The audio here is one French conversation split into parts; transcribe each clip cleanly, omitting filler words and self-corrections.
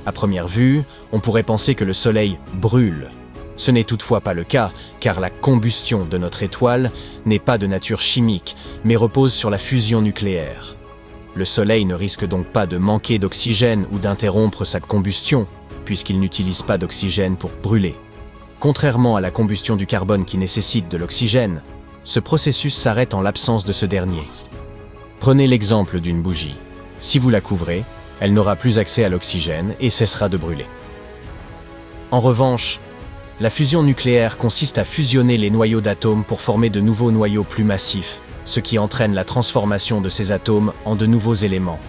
À première vue, on pourrait penser que le Soleil brûle. Ce n'est toutefois pas le cas, car la combustion de notre étoile n'est pas de nature chimique, mais repose sur la fusion nucléaire. Le Soleil ne risque donc pas de manquer d'oxygène ou d'interrompre sa combustion, puisqu'il n'utilise pas d'oxygène pour brûler. Contrairement à la combustion du carbone qui nécessite de l'oxygène, ce processus s'arrête en l'absence de ce dernier. Prenez l'exemple d'une bougie. Si vous la couvrez, elle n'aura plus accès à l'oxygène et cessera de brûler. En revanche, la fusion nucléaire consiste à fusionner les noyaux d'atomes pour former de nouveaux noyaux plus massifs, ce qui entraîne la transformation de ces atomes en de nouveaux éléments.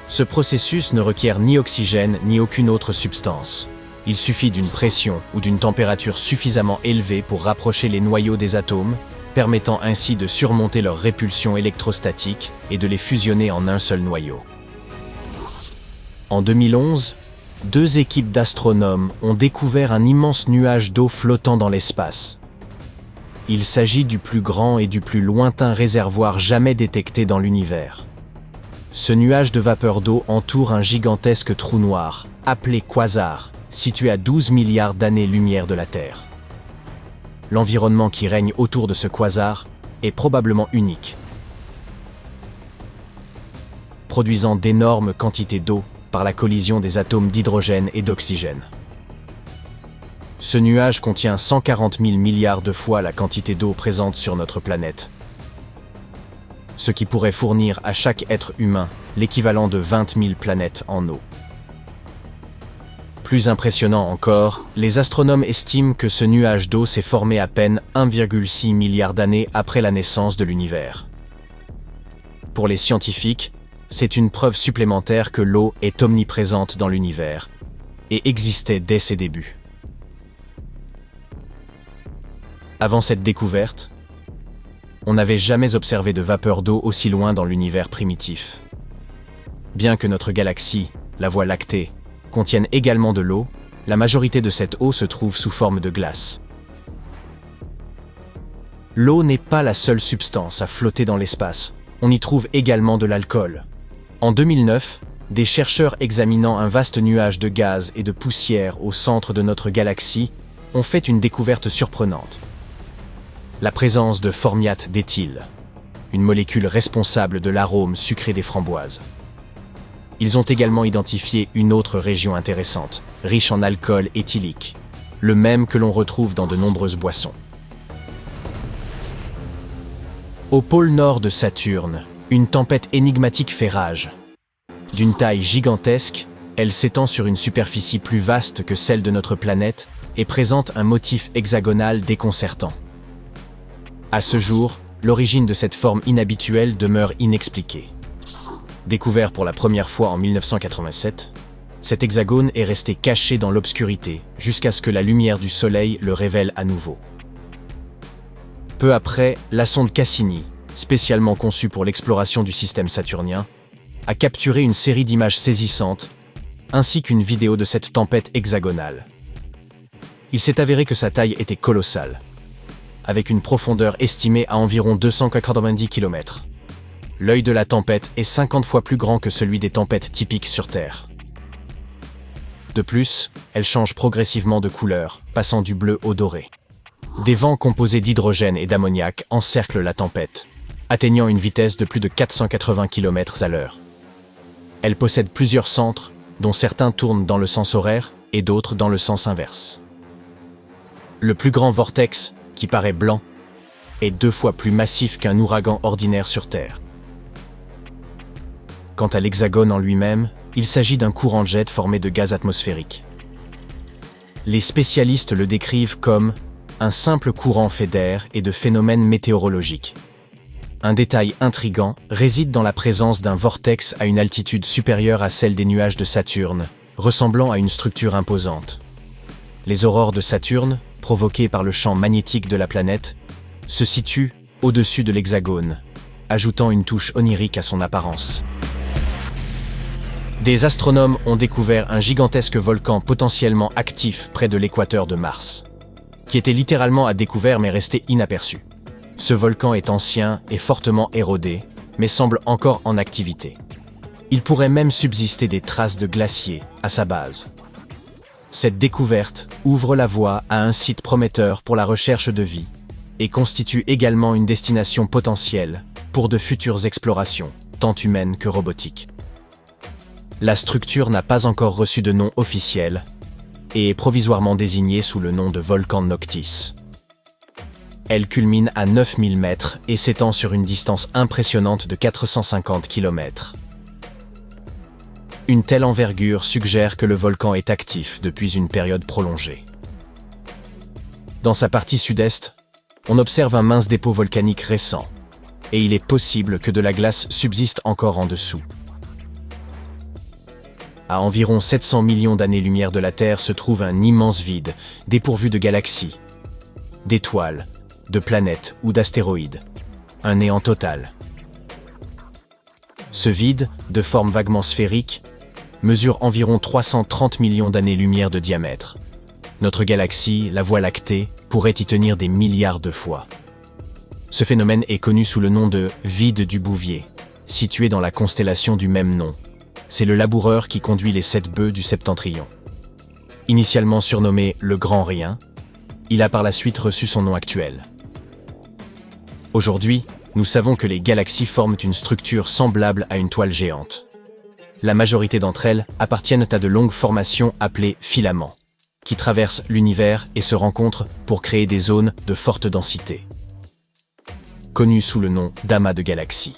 Ce processus ne requiert ni oxygène ni aucune autre substance. Il suffit d'une pression ou d'une température suffisamment élevée pour rapprocher les noyaux des atomes, permettant ainsi de surmonter leur répulsion électrostatique et de les fusionner en un seul noyau. En 2011, 2 équipes d'astronomes ont découvert un immense nuage d'eau flottant dans l'espace. Il s'agit du plus grand et du plus lointain réservoir jamais détecté dans l'univers. Ce nuage de vapeur d'eau entoure un gigantesque trou noir, appelé quasar, situé à 12 milliards d'années-lumière de la Terre. L'environnement qui règne autour de ce quasar est probablement unique, produisant d'énormes quantités d'eau par la collision des atomes d'hydrogène et d'oxygène. Ce nuage contient 140 000 milliards de fois la quantité d'eau présente sur notre planète, ce qui pourrait fournir à chaque être humain l'équivalent de 20 000 planètes en eau. Plus impressionnant encore, les astronomes estiment que ce nuage d'eau s'est formé à peine 1,6 milliard d'années après la naissance de l'univers. Pour les scientifiques, c'est une preuve supplémentaire que l'eau est omniprésente dans l'univers et existait dès ses débuts. Avant cette découverte, on n'avait jamais observé de vapeur d'eau aussi loin dans l'univers primitif. Bien que notre galaxie, la Voie lactée, contienne également de l'eau, la majorité de cette eau se trouve sous forme de glace. L'eau n'est pas la seule substance à flotter dans l'espace, on y trouve également de l'alcool. En 2009, des chercheurs examinant un vaste nuage de gaz et de poussière au centre de notre galaxie ont fait une découverte surprenante. La présence de formiate d'éthyle, une molécule responsable de l'arôme sucré des framboises. Ils ont également identifié une autre région intéressante, riche en alcool éthylique, le même que l'on retrouve dans de nombreuses boissons. Au pôle nord de Saturne, une tempête énigmatique fait rage. D'une taille gigantesque, elle s'étend sur une superficie plus vaste que celle de notre planète et présente un motif hexagonal déconcertant. À ce jour, l'origine de cette forme inhabituelle demeure inexpliquée. Découvert pour la première fois en 1987, cet hexagone est resté caché dans l'obscurité jusqu'à ce que la lumière du Soleil le révèle à nouveau. Peu après, la sonde Cassini, spécialement conçue pour l'exploration du système saturnien, a capturé une série d'images saisissantes, ainsi qu'une vidéo de cette tempête hexagonale. Il s'est avéré que sa taille était colossale, avec une profondeur estimée à environ 290 km. L'œil de la tempête est 50 fois plus grand que celui des tempêtes typiques sur Terre. De plus, elle change progressivement de couleur, passant du bleu au doré. Des vents composés d'hydrogène et d'ammoniac encerclent la tempête, atteignant une vitesse de plus de 480 km/h. Elle possède plusieurs centres, dont certains tournent dans le sens horaire et d'autres dans le sens inverse. Le plus grand vortex, qui paraît blanc, est 2 fois plus massif qu'un ouragan ordinaire sur Terre. Quant à l'hexagone en lui-même, il s'agit d'un courant jet formé de gaz atmosphérique. Les spécialistes le décrivent comme un simple courant fait d'air et de phénomènes météorologiques. Un détail intrigant réside dans la présence d'un vortex à une altitude supérieure à celle des nuages de Saturne, ressemblant à une structure imposante. Les aurores de Saturne, provoquées par le champ magnétique de la planète, se situent au-dessus de l'hexagone, ajoutant une touche onirique à son apparence. Des astronomes ont découvert un gigantesque volcan potentiellement actif près de l'équateur de Mars, qui était littéralement à découvert mais resté inaperçu. Ce volcan est ancien et fortement érodé, mais semble encore en activité. Il pourrait même subsister des traces de glaciers à sa base. Cette découverte ouvre la voie à un site prometteur pour la recherche de vie et constitue également une destination potentielle pour de futures explorations, tant humaines que robotiques. La structure n'a pas encore reçu de nom officiel et est provisoirement désignée sous le nom de volcan Noctis. Elle culmine à 9000 mètres et s'étend sur une distance impressionnante de 450 km. Une telle envergure suggère que le volcan est actif depuis une période prolongée. Dans sa partie sud-est, on observe un mince dépôt volcanique récent, et il est possible que de la glace subsiste encore en dessous. À environ 700 millions d'années-lumière de la Terre se trouve un immense vide, dépourvu de galaxies, d'étoiles, de planètes ou d'astéroïdes. Un néant total. Ce vide, de forme vaguement sphérique, mesure environ 330 millions d'années-lumière de diamètre. Notre galaxie, la Voie lactée, pourrait y tenir des milliards de fois. Ce phénomène est connu sous le nom de vide du Bouvier, situé dans la constellation du même nom. C'est le laboureur qui conduit les 7 bœufs du Septentrion. Initialement surnommé le Grand Rien, il a par la suite reçu son nom actuel. Aujourd'hui, nous savons que les galaxies forment une structure semblable à une toile géante. La majorité d'entre elles appartiennent à de longues formations appelées filaments, qui traversent l'univers et se rencontrent pour créer des zones de forte densité, connues sous le nom d'amas de galaxies.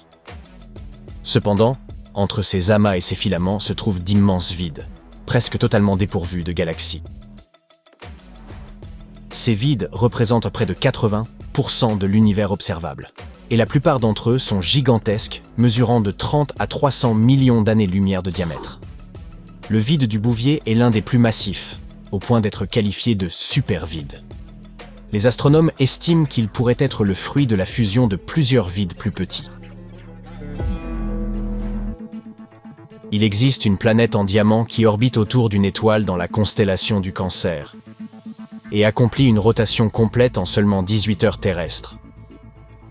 Cependant, entre ces amas et ces filaments se trouvent d'immenses vides, presque totalement dépourvus de galaxies. Ces vides représentent près de 80% de l'univers observable, et la plupart d'entre eux sont gigantesques, mesurant de 30 à 300 millions d'années-lumière de diamètre. Le vide du Bouvier est l'un des plus massifs, au point d'être qualifié de super-vide. Les astronomes estiment qu'il pourrait être le fruit de la fusion de plusieurs vides plus petits. Il existe une planète en diamant qui orbite autour d'une étoile dans la constellation du Cancer et accomplit une rotation complète en seulement 18 heures terrestres.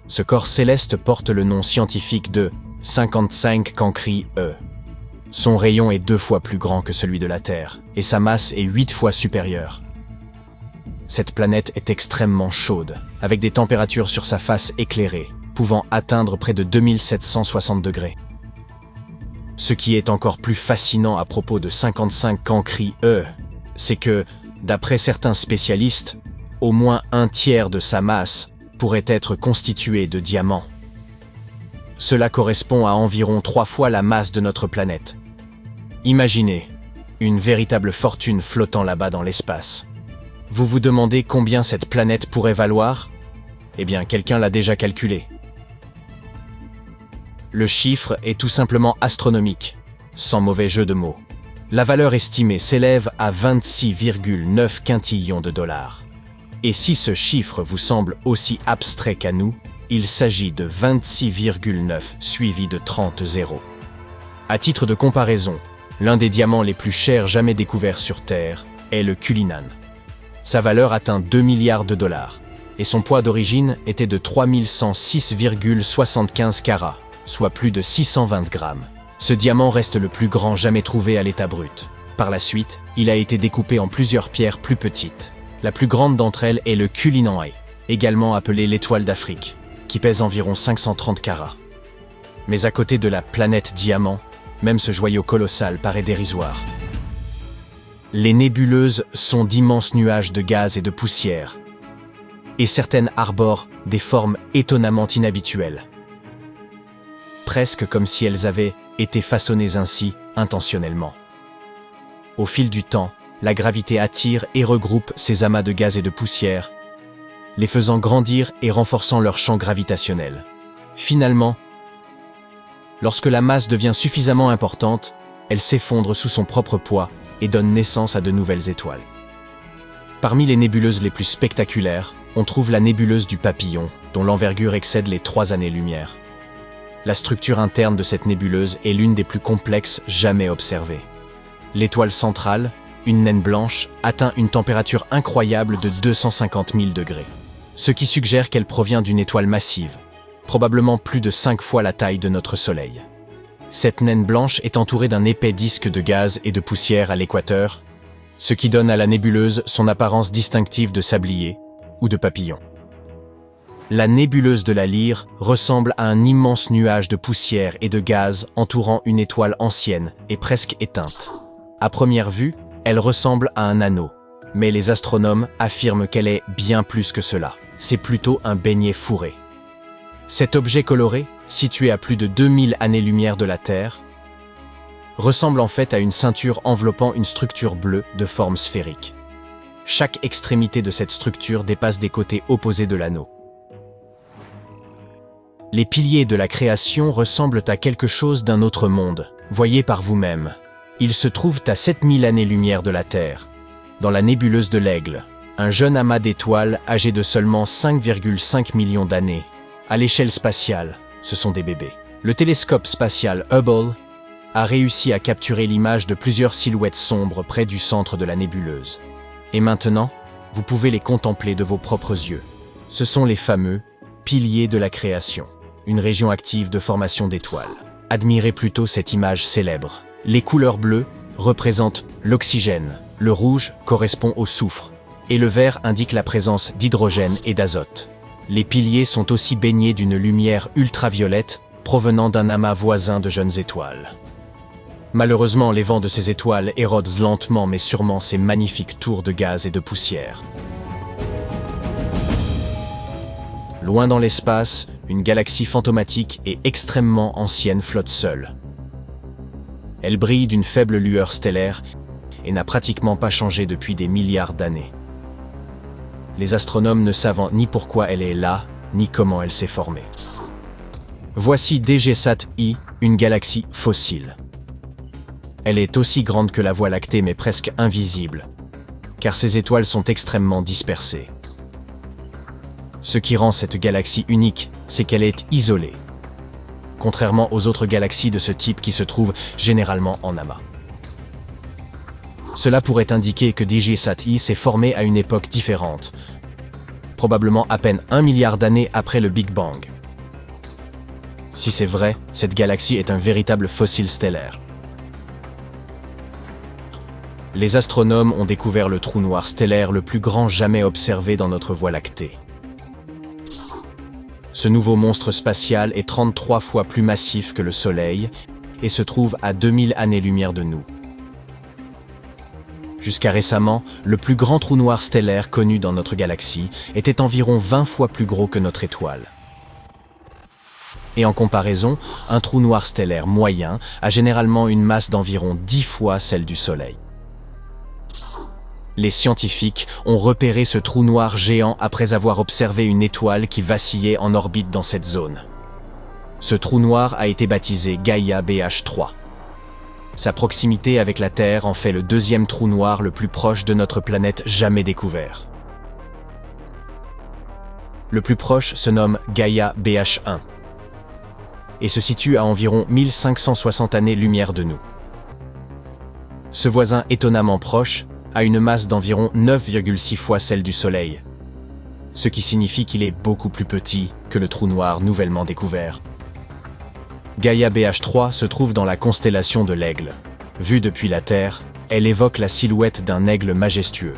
Ce corps céleste porte le nom scientifique de 55 Cancri E. Son rayon est 2 fois plus grand que celui de la Terre et sa masse est 8 fois supérieure. Cette planète est extrêmement chaude, avec des températures sur sa face éclairée, pouvant atteindre près de 2760 degrés. Ce qui est encore plus fascinant à propos de 55 Cancri E, c'est que, d'après certains spécialistes, au moins un tiers de sa masse pourrait être constitué de diamants. Cela correspond à environ 3 fois la masse de notre planète. Imaginez, une véritable fortune flottant là-bas dans l'espace. Vous vous demandez combien cette planète pourrait valoir? Eh bien, quelqu'un l'a déjà calculé. Le chiffre est tout simplement astronomique, sans mauvais jeu de mots. La valeur estimée s'élève à 26,9 quintillions de dollars. Et si ce chiffre vous semble aussi abstrait qu'à nous, il s'agit de 26,9 suivi de 30 zéros. À titre de comparaison, l'un des diamants les plus chers jamais découverts sur Terre est le Cullinan. Sa valeur atteint 2 milliards de dollars, et son poids d'origine était de 3106,75 carats, soit plus de 620 grammes. Ce diamant reste le plus grand jamais trouvé à l'état brut. Par la suite, il a été découpé en plusieurs pierres plus petites. La plus grande d'entre elles est le Cullinan A, également appelé l'étoile d'Afrique, qui pèse environ 530 carats. Mais à côté de la planète diamant, même ce joyau colossal paraît dérisoire. Les nébuleuses sont d'immenses nuages de gaz et de poussière, et certaines arborent des formes étonnamment inhabituelles. Presque comme si elles avaient été façonnées ainsi intentionnellement. Au fil du temps, la gravité attire et regroupe ces amas de gaz et de poussière, les faisant grandir et renforçant leur champ gravitationnel. Finalement, lorsque la masse devient suffisamment importante, elle s'effondre sous son propre poids et donne naissance à de nouvelles étoiles. Parmi les nébuleuses les plus spectaculaires, on trouve la nébuleuse du Papillon, dont l'envergure excède les 3 années-lumière. La structure interne de cette nébuleuse est l'une des plus complexes jamais observées. L'étoile centrale, une naine blanche, atteint une température incroyable de 250 000 degrés, ce qui suggère qu'elle provient d'une étoile massive, probablement plus de 5 fois la taille de notre Soleil. Cette naine blanche est entourée d'un épais disque de gaz et de poussière à l'équateur, ce qui donne à la nébuleuse son apparence distinctive de sablier ou de papillon. La nébuleuse de la Lyre ressemble à un immense nuage de poussière et de gaz entourant une étoile ancienne et presque éteinte. À première vue, elle ressemble à un anneau, mais les astronomes affirment qu'elle est bien plus que cela. C'est plutôt un beignet fourré. Cet objet coloré, situé à plus de 2000 années-lumière de la Terre, ressemble en fait à une ceinture enveloppant une structure bleue de forme sphérique. Chaque extrémité de cette structure dépasse des côtés opposés de l'anneau. Les piliers de la création ressemblent à quelque chose d'un autre monde. Voyez par vous-même. Ils se trouvent à 7000 années-lumière de la Terre, dans la nébuleuse de l'Aigle, un jeune amas d'étoiles âgé de seulement 5,5 millions d'années. À l'échelle spatiale, ce sont des bébés. Le télescope spatial Hubble a réussi à capturer l'image de plusieurs silhouettes sombres près du centre de la nébuleuse. Et maintenant, vous pouvez les contempler de vos propres yeux. Ce sont les fameux piliers de la création, une région active de formation d'étoiles. Admirez plutôt cette image célèbre. Les couleurs bleues représentent l'oxygène, le rouge correspond au soufre, et le vert indique la présence d'hydrogène et d'azote. Les piliers sont aussi baignés d'une lumière ultraviolette provenant d'un amas voisin de jeunes étoiles. Malheureusement, les vents de ces étoiles érodent lentement mais sûrement ces magnifiques tours de gaz et de poussière. Loin dans l'espace, une galaxie fantomatique et extrêmement ancienne flotte seule. Elle brille d'une faible lueur stellaire et n'a pratiquement pas changé depuis des milliards d'années. Les astronomes ne savent ni pourquoi elle est là, ni comment elle s'est formée. Voici DGSat I, une galaxie fossile. Elle est aussi grande que la Voie lactée mais presque invisible, car ses étoiles sont extrêmement dispersées. Ce qui rend cette galaxie unique, c'est qu'elle est isolée, contrairement aux autres galaxies de ce type qui se trouvent généralement en amas. Cela pourrait indiquer que DGSat I s'est formé à une époque différente, probablement à peine 1 milliard d'années après le Big Bang. Si c'est vrai, cette galaxie est un véritable fossile stellaire. Les astronomes ont découvert le trou noir stellaire le plus grand jamais observé dans notre Voie lactée. Ce nouveau monstre spatial est 33 fois plus massif que le Soleil et se trouve à 2000 années-lumière de nous. Jusqu'à récemment, le plus grand trou noir stellaire connu dans notre galaxie était environ 20 fois plus gros que notre étoile. Et en comparaison, un trou noir stellaire moyen a généralement une masse d'environ 10 fois celle du Soleil. Les scientifiques ont repéré ce trou noir géant après avoir observé une étoile qui vacillait en orbite dans cette zone. Ce trou noir a été baptisé Gaia BH3. Sa proximité avec la Terre en fait le deuxième trou noir le plus proche de notre planète jamais découvert. Le plus proche se nomme Gaia BH1 et se situe à environ 1560 années-lumière de nous. Ce voisin étonnamment proche a une masse d'environ 9,6 fois celle du Soleil, ce qui signifie qu'il est beaucoup plus petit que le trou noir nouvellement découvert. Gaia BH3 se trouve dans la constellation de l'Aigle. Vue depuis la Terre, elle évoque la silhouette d'un aigle majestueux.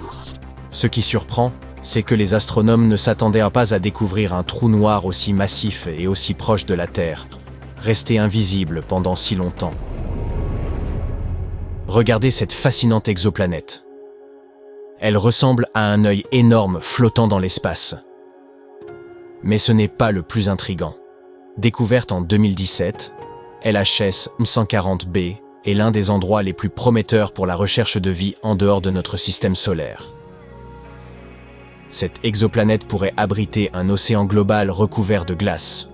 Ce qui surprend, c'est que les astronomes ne s'attendaient pas à découvrir un trou noir aussi massif et aussi proche de la Terre, resté invisible pendant si longtemps. Regardez cette fascinante exoplanète. Elle ressemble à un œil énorme flottant dans l'espace. Mais ce n'est pas le plus intrigant. Découverte en 2017, LHS M140b est l'un des endroits les plus prometteurs pour la recherche de vie en dehors de notre système solaire. Cette exoplanète pourrait abriter un océan global recouvert de glace,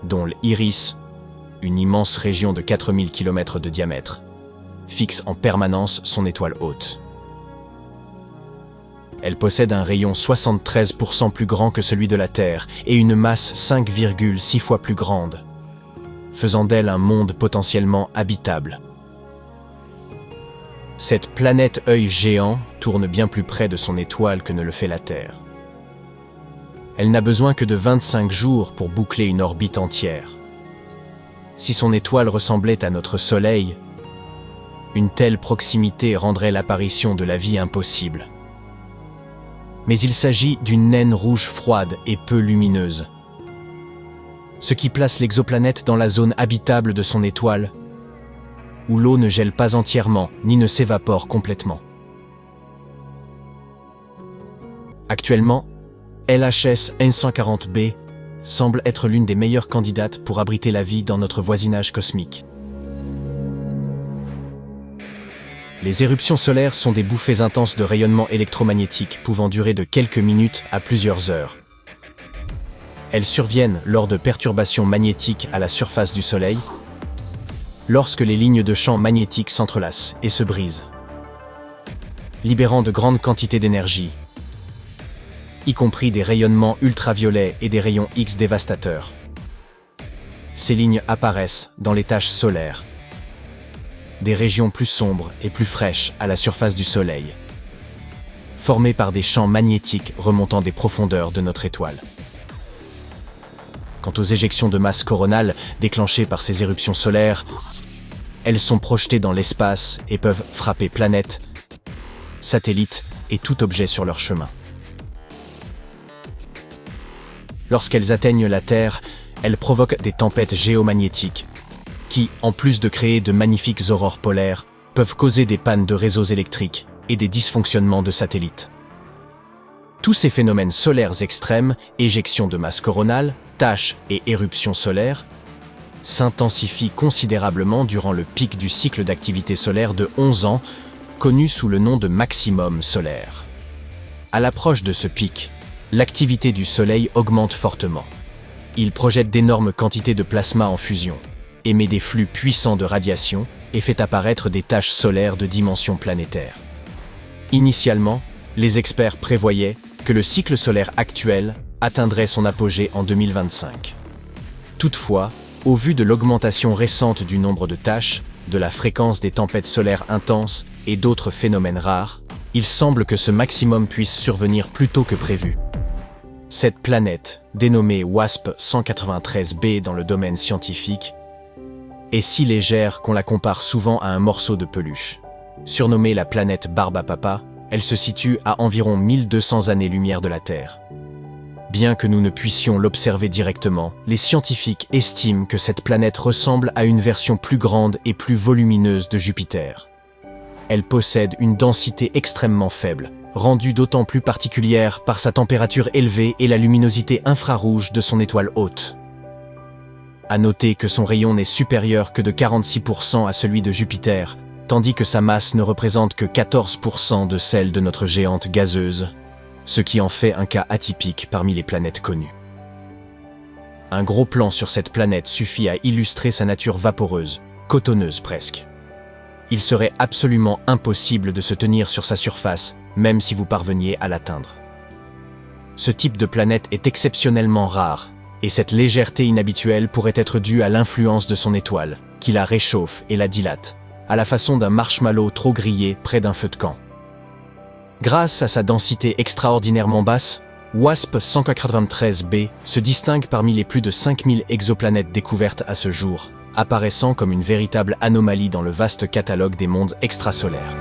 dont l'Iris, une immense région de 4000 km de diamètre, fixe en permanence son étoile hôte. Elle possède un rayon 73% plus grand que celui de la Terre et une masse 5,6 fois plus grande, faisant d'elle un monde potentiellement habitable. Cette planète œil géant tourne bien plus près de son étoile que ne le fait la Terre. Elle n'a besoin que de 25 jours pour boucler une orbite entière. Si son étoile ressemblait à notre Soleil, une telle proximité rendrait l'apparition de la vie impossible. Mais il s'agit d'une naine rouge froide et peu lumineuse, ce qui place l'exoplanète dans la zone habitable de son étoile, où l'eau ne gèle pas entièrement ni ne s'évapore complètement. Actuellement, LHS N140b semble être l'une des meilleures candidates pour abriter la vie dans notre voisinage cosmique. Les éruptions solaires sont des bouffées intenses de rayonnement électromagnétique pouvant durer de quelques minutes à plusieurs heures. Elles surviennent lors de perturbations magnétiques à la surface du Soleil, lorsque les lignes de champ magnétique s'entrelacent et se brisent, libérant de grandes quantités d'énergie, y compris des rayonnements ultraviolets et des rayons X dévastateurs. Ces lignes apparaissent dans les taches solaires, des régions plus sombres et plus fraîches à la surface du Soleil, formées par des champs magnétiques remontant des profondeurs de notre étoile. Quant aux éjections de masse coronale déclenchées par ces éruptions solaires, elles sont projetées dans l'espace et peuvent frapper planètes, satellites et tout objet sur leur chemin. Lorsqu'elles atteignent la Terre, elles provoquent des tempêtes géomagnétiques qui, en plus de créer de magnifiques aurores polaires, peuvent causer des pannes de réseaux électriques et des dysfonctionnements de satellites. Tous ces phénomènes solaires extrêmes, éjections de masse coronale, taches et éruptions solaires, s'intensifient considérablement durant le pic du cycle d'activité solaire de 11 ans, connu sous le nom de maximum solaire. À l'approche de ce pic, l'activité du Soleil augmente fortement. Il projette d'énormes quantités de plasma en fusion, émet des flux puissants de radiation et fait apparaître des taches solaires de dimension planétaire. Initialement, les experts prévoyaient que le cycle solaire actuel atteindrait son apogée en 2025. Toutefois, au vu de l'augmentation récente du nombre de taches, de la fréquence des tempêtes solaires intenses et d'autres phénomènes rares, il semble que ce maximum puisse survenir plus tôt que prévu. Cette planète, dénommée WASP 193b dans le domaine scientifique, est si légère qu'on la compare souvent à un morceau de peluche. Surnommée la planète Barbe à Papa, elle se situe à environ 1200 années-lumière de la Terre. Bien que nous ne puissions l'observer directement, les scientifiques estiment que cette planète ressemble à une version plus grande et plus volumineuse de Jupiter. Elle possède une densité extrêmement faible, rendue d'autant plus particulière par sa température élevée et la luminosité infrarouge de son étoile hôte. À noter que son rayon n'est supérieur que de 46% à celui de Jupiter, tandis que sa masse ne représente que 14% de celle de notre géante gazeuse, ce qui en fait un cas atypique parmi les planètes connues. Un gros plan sur cette planète suffit à illustrer sa nature vaporeuse, cotonneuse presque. Il serait absolument impossible de se tenir sur sa surface, même si vous parveniez à l'atteindre. Ce type de planète est exceptionnellement rare, et cette légèreté inhabituelle pourrait être due à l'influence de son étoile, qui la réchauffe et la dilate, à la façon d'un marshmallow trop grillé près d'un feu de camp. Grâce à sa densité extraordinairement basse, WASP 193b se distingue parmi les plus de 5000 exoplanètes découvertes à ce jour, apparaissant comme une véritable anomalie dans le vaste catalogue des mondes extrasolaires.